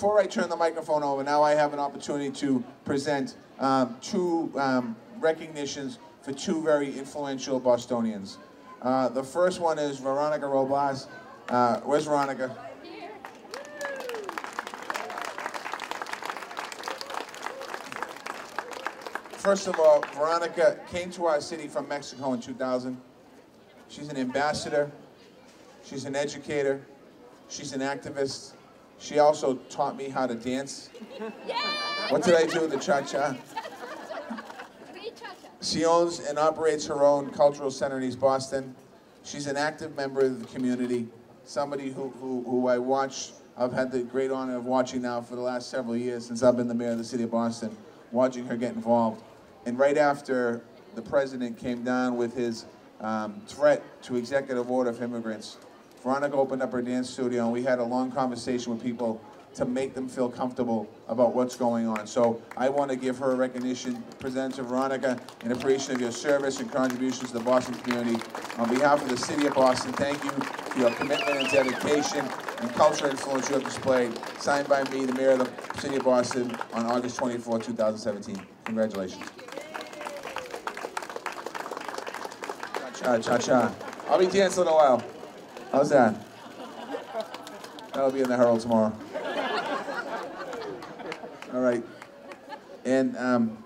before I turn the microphone over, now I have an opportunity to present two recognitions for two very influential Bostonians. The first one is Veronica Robles. Where's Veronica? First of all, Veronica came to our city from Mexico in 2000. She's an ambassador. She's an educator. She's an activist. She also taught me how to dance. Yeah. What did I do? The cha-cha? She owns and operates her own cultural center in East Boston. She's an active member of the community, somebody who I watch. I've had the great honor of watching now for the last several years since I've been the mayor of the city of Boston, watching her get involved. And right after the president came down with his threat to executive order for immigrants, Veronica opened up her dance studio, and we had a long conversation with people to make them feel comfortable about what's going on. So I want to give her a recognition, present to Veronica, in appreciation of your service and contributions to the Boston community. On behalf of the city of Boston, thank you for your commitment and dedication and cultural influence you have displayed. Signed by me, the mayor of the city of Boston, on August 24, 2017. Congratulations. Cha-cha. I'll be dancing in a while. How's that? That'll be in the Herald tomorrow. All right. And I don't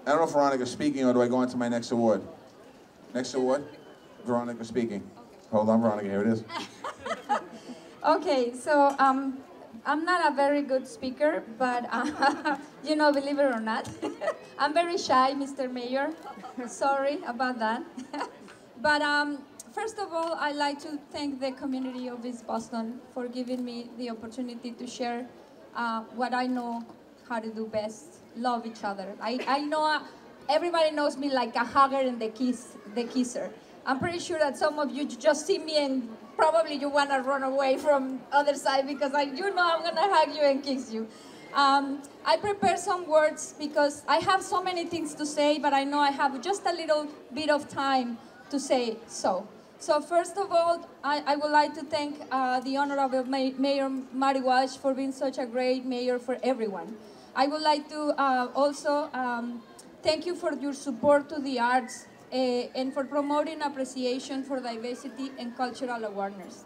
know if Veronica's speaking, or do I go on to my next award? Next award? Veronica speaking. Hold on, Veronica, here it is. Okay, so I'm not a very good speaker, but you know, believe it or not, I'm very shy, Mr. Mayor. Sorry about that. But first of all, I'd like to thank the community of East Boston for giving me the opportunity to share what I know how to do best, love each other. I know everybody knows me like a hugger and the kisser. I'm pretty sure that some of you just see me and probably you want to run away from other side because you know I'm going to hug you and kiss you. I prepared some words because I have so many things to say, but I know I have just a little bit of time to say so. So first of all, I would like to thank the Honorable Mayor Mary Walsh for being such a great mayor for everyone. I would like to also thank you for your support to the arts and for promoting appreciation for diversity and cultural awareness.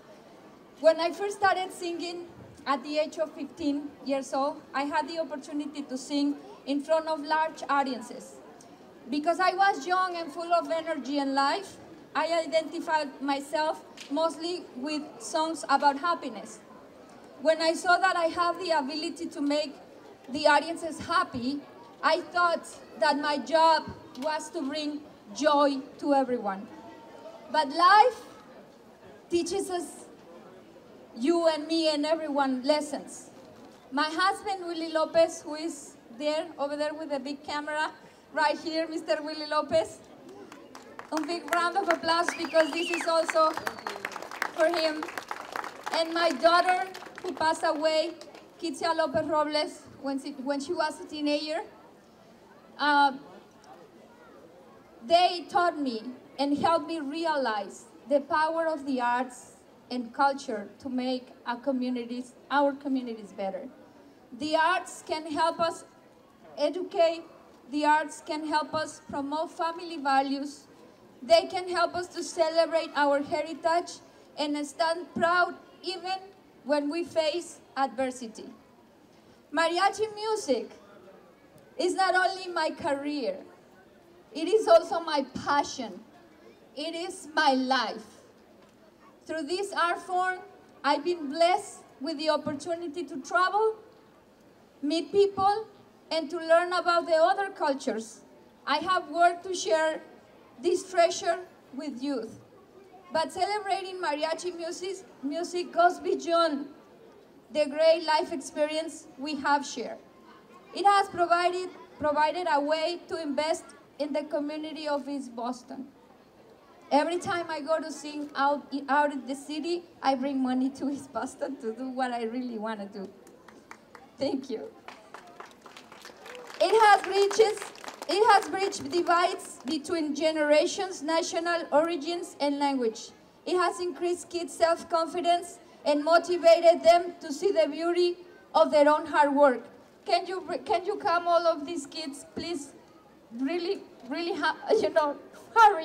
When I first started singing at the age of 15 years old, I had the opportunity to sing in front of large audiences. Because I was young and full of energy and life, I identified myself mostly with songs about happiness. When I saw that I have the ability to make the audiences happy, I thought that my job was to bring joy to everyone. But life teaches us, you and me and everyone, lessons. My husband, Willie Lopez, who is there, over there with the big camera, right here, Mr. Willie Lopez. A big round of applause because this is also for him. And my daughter, who passed away, Kitsia Lopez Robles, when she was a teenager, they taught me and helped me realize the power of the arts and culture to make our communities better. The arts can help us educate. The arts can help us promote family values. They can help us to celebrate our heritage and stand proud even when we face adversity. Mariachi music is not only my career, it is also my passion. It is my life. Through this art form, I've been blessed with the opportunity to travel, meet people, and to learn about the other cultures. I have worked to share this treasure with youth. But celebrating mariachi music goes beyond the great life experience we have shared. It has provided a way to invest in the community of East Boston. Every time I go to sing out in the city, I bring money to East Boston to do what I really want to do. Thank you. It has bridged divides between generations, national origins, and language. It has increased kids' self-confidence and motivated them to see the beauty of their own hard work. Can you come, all of these kids, please? Really, hurry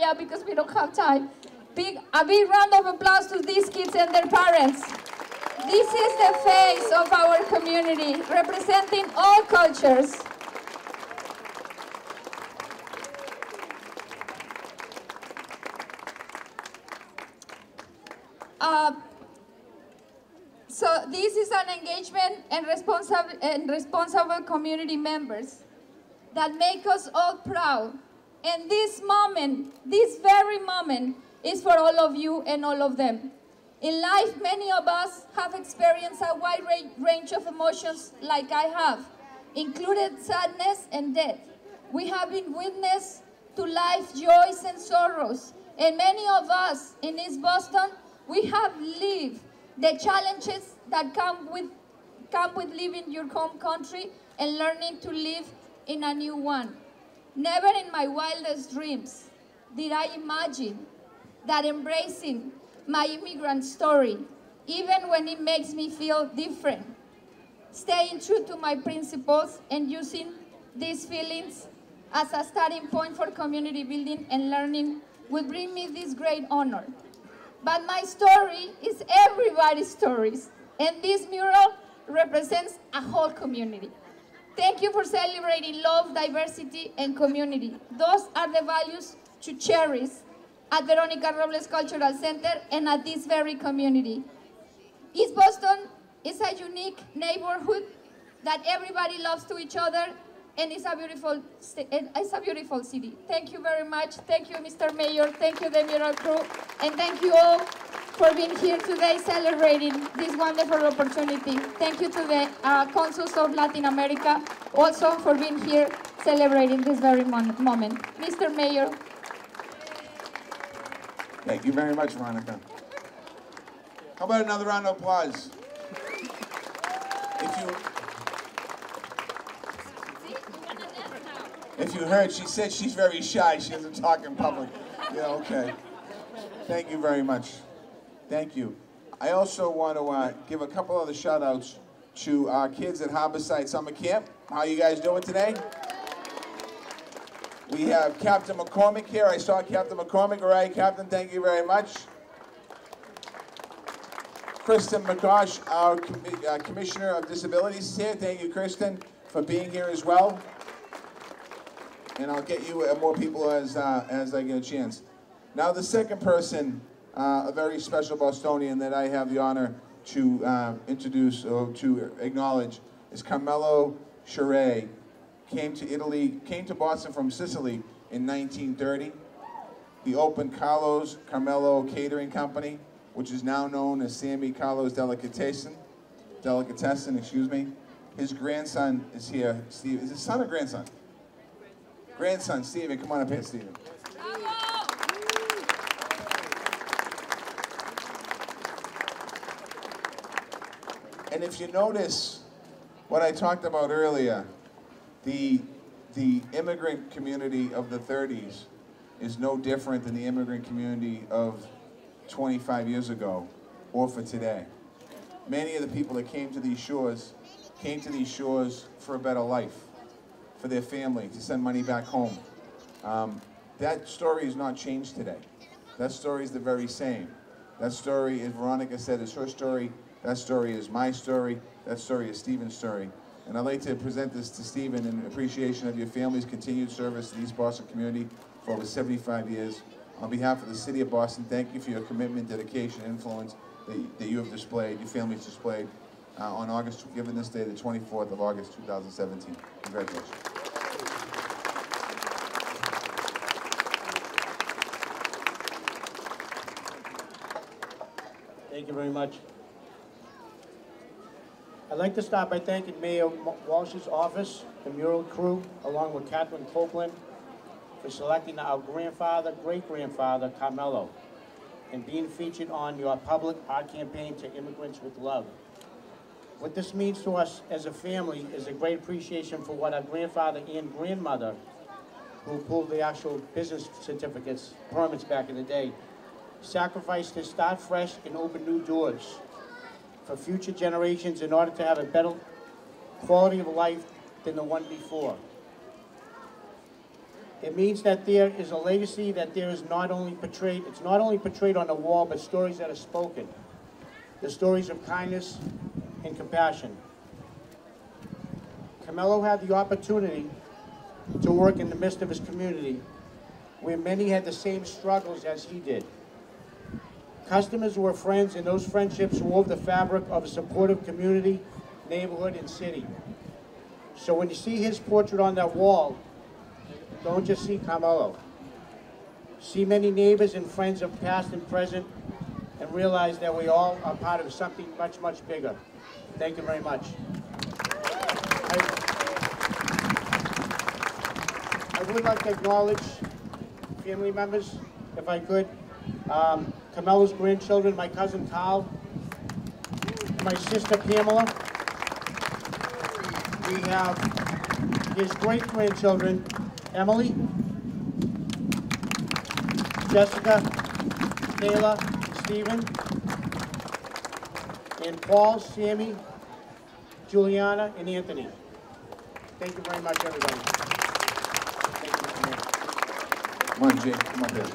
up because we don't have time. A big round of applause to these kids and their parents. This is the face of our community, representing all cultures. So this is an engagement and responsible community members that make us all proud. And this moment, this very moment, is for all of you and all of them. In life, many of us have experienced a wide range of emotions like I have, included sadness and death. We have been witness to life's joys and sorrows. And many of us in East Boston, we have lived the challenges that come with living your home country and learning to live in a new one. Never in my wildest dreams did I imagine that embracing my immigrant story, even when it makes me feel different, staying true to my principles and using these feelings as a starting point for community building and learning will bring me this great honor. But my story is everybody's stories, and this mural represents a whole community. Thank you for celebrating love, diversity, and community. Those are the values to cherish at Veronica Robles Cultural Center and at this very community. East Boston is a unique neighborhood that everybody loves to each other, and it's a beautiful city. Thank you very much. Thank you, Mr. Mayor. Thank you, the Mural crew. And thank you all for being here today celebrating this wonderful opportunity. Thank you to the Consuls of Latin America also for being here celebrating this very moment. Mr. Mayor. Thank you very much, Veronica. How about another round of applause? If you heard, she said she's very shy. She doesn't talk in public. Yeah, okay. Thank you very much. Thank you. I also want to give a couple other shout-outs to our kids at Harborside Summer Camp. How you guys doing today? We have Captain McCormick here. I saw Captain McCormick. All right, Captain, thank you very much. Kristen McGosh, our Commissioner of Disabilities is here. Thank you, Kristen, for being here as well. And I'll get you more people as I get a chance. Now the second person, a very special Bostonian that I have the honor to introduce or to acknowledge is Carmelo Sciarre. Came to Boston from Sicily in 1930. He opened Carmelo Catering Company, which is now known as Sammy Carlo's Delicatessen, excuse me. His grandson is here. Steve, is his son or grandson? Grandson, Stephen, come on up here, Stephen. And if you notice what I talked about earlier, the immigrant community of the 30s is no different than the immigrant community of 25 years ago or for today. Many of the people that came to these shores for a better life, for their family, to send money back home. That story has not changed today. That story is the very same. That story, as Veronica said, is her story. That story is my story. That story is Stephen's story. And I'd like to present this to Stephen in appreciation of your family's continued service to the East Boston community for over 75 years. On behalf of the City of Boston, thank you for your commitment, dedication, and influence that you have displayed, your family's displayed on given this day, the 24th of August, 2017. Congratulations. Thank you very much. I'd like to start by thanking Mayor Walsh's office, the Mural crew, along with Catherine Copeland, for selecting our grandfather, great-grandfather, Carmelo, and being featured on your public art campaign to Immigrants with Love. What this means to us as a family is a great appreciation for what our grandfather and grandmother, who pulled the actual business certificates, permits back in the day, sacrificed to start fresh and open new doors for future generations in order to have a better quality of life than the one before. It means that there is a legacy that there is not only portrayed, it's not only portrayed on the wall, but stories that are spoken. The stories of kindness and compassion. Carmelo had the opportunity to work in the midst of his community, where many had the same struggles as he did. Customers were friends, and those friendships wove the fabric of a supportive community, neighborhood, and city. So when you see his portrait on that wall, don't just see Carmelo. See many neighbors and friends of past and present, and realize that we all are part of something much, much bigger. Thank you very much. I would like to acknowledge family members, if I could. Carmelo's grandchildren, my cousin Carl, my sister Pamela. We have his great-grandchildren, Emily, Jessica, Kayla, Stephen, and Paul, Sammy, Juliana, and Anthony. Thank you very much, everybody. Thank you, Mr. Mayor. Come on, Jake, come up here.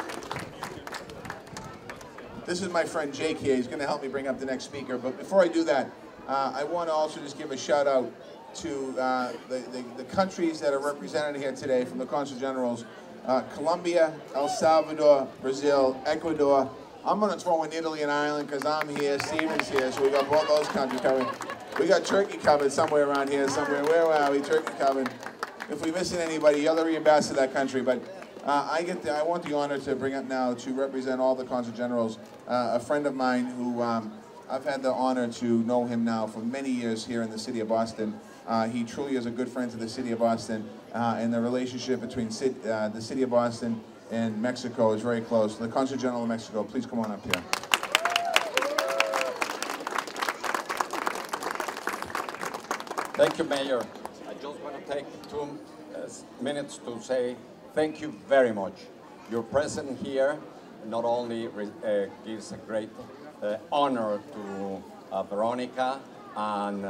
This is my friend Jake here. He's going to help me bring up the next speaker. But before I do that, I want to also just give a shout out to the countries that are represented here today from the Consul Generals. Colombia, El Salvador, Brazil, Ecuador. I'm going to throw in Italy and Ireland because I'm here, Steven's here, so we got both those countries covered. We got Turkey covered somewhere around here, somewhere. Where are we? Turkey covered. If we're missing anybody, you're the ambassador to that country. But I want the honor to bring up now to represent all the Consul Generals, a friend of mine who I've had the honor to know him now for many years here in the city of Boston. He truly is a good friend to the city of Boston, and the relationship between the city of Boston and Mexico is very close. The Consul General of Mexico, please come on up here. Thank you, Mayor. I just want to take 2 minutes to say thank you very much. Your presence here not only gives a great honor to Veronica and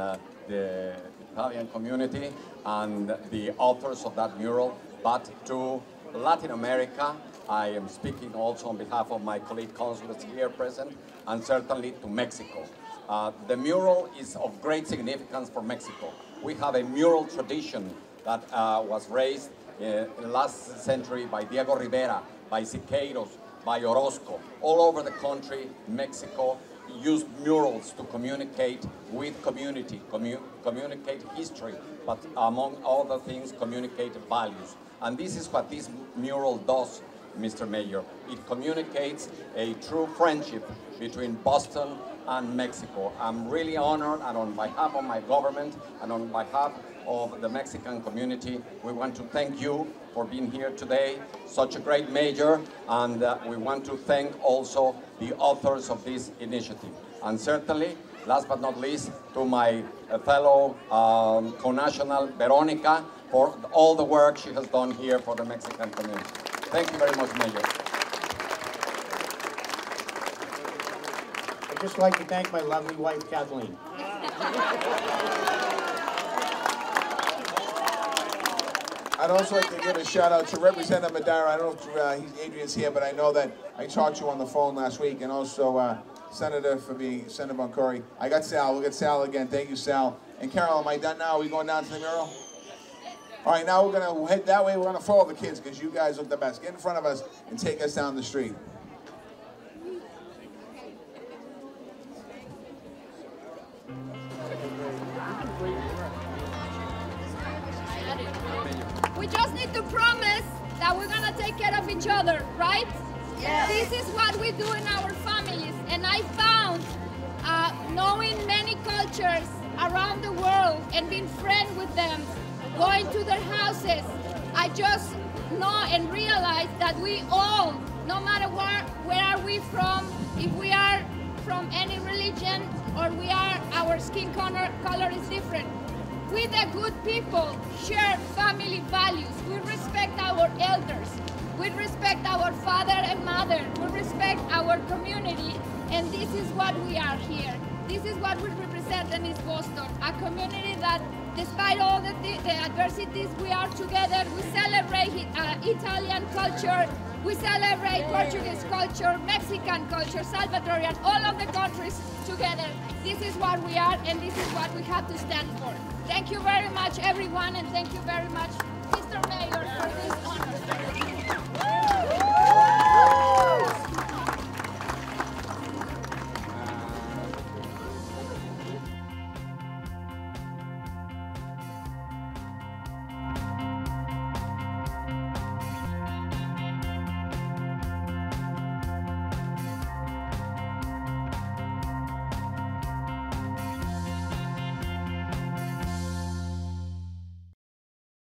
the Italian community and the authors of that mural, but to Latin America. I am speaking also on behalf of my colleague consulates here present, and certainly to Mexico. The mural is of great significance for Mexico. We have a mural tradition that was raised in the last century by Diego Rivera, by Siqueiros, by Orozco. All over the country, Mexico used murals to communicate with community, communicate history, but among other things, communicate values. And this is what this mural does, Mr. Mayor. It communicates a true friendship between Boston and Mexico. I'm really honored, and on behalf of my government and on behalf of the Mexican community, we want to thank you for being here today, such a great mayor, and we want to thank also the authors of this initiative. And certainly, last but not least, to my fellow co-national Veronica for all the work she has done here for the Mexican community. Thank you very much, Mayor. I'd just like to thank my lovely wife, Kathleen. I'd also like to give a shout out to Representative Madara. I don't know if Adrian's here, but I know that I talked to you on the phone last week, and also Senator Boncory. I got Sal. We'll get Sal again. Thank you, Sal. And Carol, am I done now? Are we going down to the mural? All right, now we're going to head that way. We're going to follow the kids because you guys look the best. Get in front of us and take us down the street. We just need to promise that we're gonna take care of each other, right? Yes. This is what we do in our families. And I found, knowing many cultures around the world and being friends with them, going to their houses, I just know and realize that we all, no matter where are we from, if we are from any religion or our skin color is different, we, the good people, share family values. We respect our elders. We respect our father and mother. We respect our community. And this is what we are here. This is what we represent in East Boston, a community that Despite all the adversities, we are together. We celebrate Italian culture. We celebrate Portuguese culture, Mexican culture, Salvadorian, all of the countries together. This is what we are, and this is what we have to stand for. Thank you very much, everyone, and thank you very much